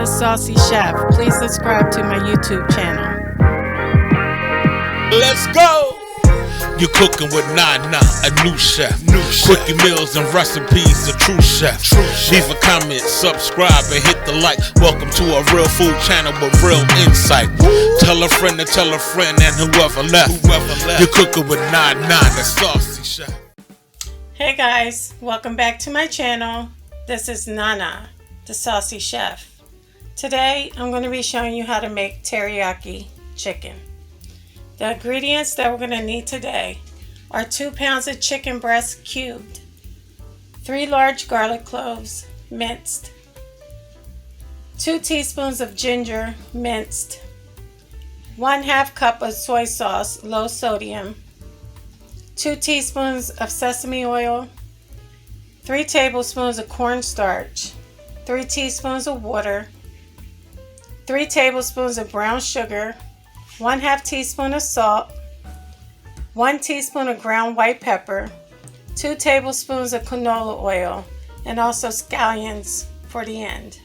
the Saucy Chef. Please subscribe to my YouTube channel. Let's go! You're cooking with Nana, a new chef. Quickie meals and recipes, a true chef. Leave a comment, subscribe, and hit the like. Welcome to a real food channel with real insight. Tell a friend to tell a friend and whoever left. You're cooking with Nana, the Saucy Chef. Hey guys, welcome back to my channel. This is Nana, the Saucy Chef. Today I'm going to be showing you how to make teriyaki chicken. The ingredients that we're going to need today are 2 pounds of chicken breast cubed, 3 large garlic cloves minced, 2 teaspoons of ginger minced, 1/2 cup of soy sauce low sodium, 2 teaspoons of sesame oil, 3 tablespoons of cornstarch, 3 teaspoons of water, 3 tablespoons of brown sugar, 1/2 teaspoon of salt, 1 teaspoon of ground white pepper, 2 tablespoons of canola oil, and also scallions for the end.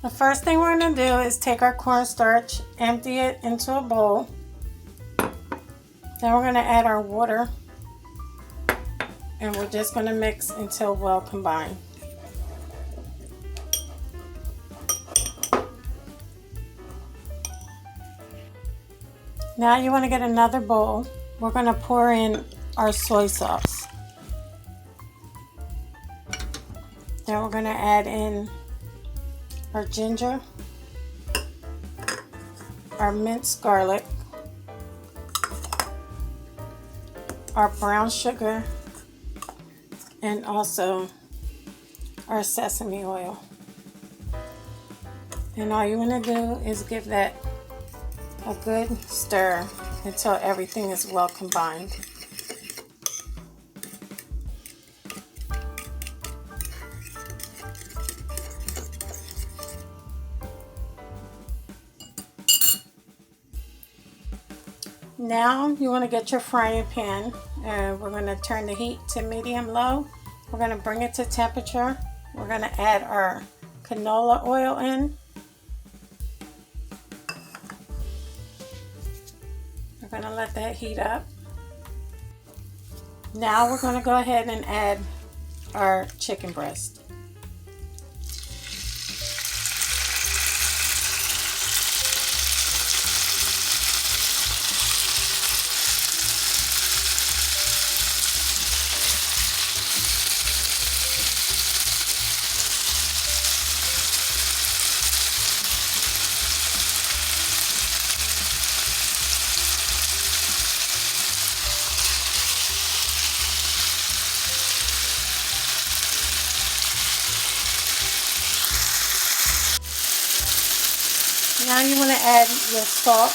The first thing we're going to do is take our cornstarch, empty it into a bowl. Then we're going to add our water, and we're just going to mix until well combined. Now you want to get another bowl. We're going to pour in our soy sauce. Then we're going to add in our ginger, our minced garlic, our brown sugar, and also our sesame oil. And all you want to do is give that a good stir until everything is well combined. Now you want to get your frying pan, and we're going to turn the heat to medium-low. We're going to bring it to temperature. We're going to add our canola oil in. We're going to let that heat up. Now we're going to go ahead and add our chicken breast. Now you want to add your salt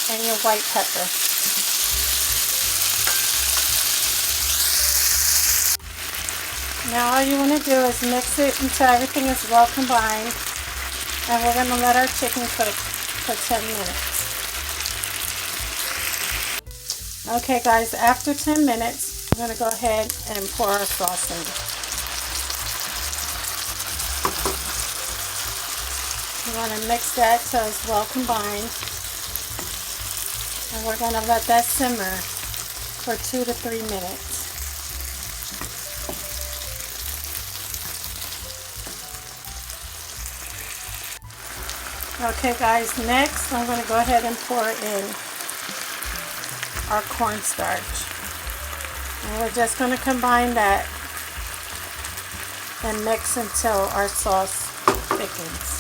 and your white pepper. Now all you want to do is mix it until everything is well combined, and we're going to let our chicken cook for 10 minutes. Okay guys, after 10 minutes, I'm going to go ahead and pour our sauce in. You want to mix that till it's well combined, and we're going to let that simmer for 2 to 3 minutes. Okay guys, next I'm going to go ahead and pour in our cornstarch, and we're just going to combine that and mix until our sauce thickens.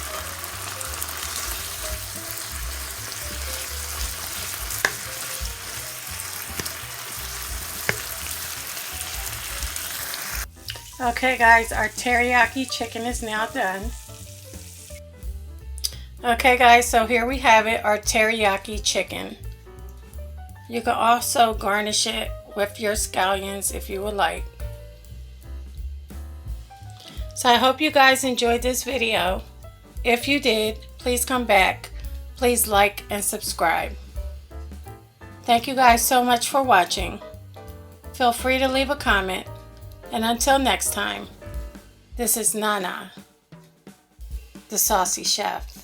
Okay guys, our teriyaki chicken is now done. Okay guys, so here we have it, our teriyaki chicken. You can also garnish it with your scallions if you would like. So I hope you guys enjoyed this video. If you did, please come back. Please like and subscribe. Thank you guys so much for watching. Feel free to leave a comment. And until next time, this is Nana, the Saucy Chef.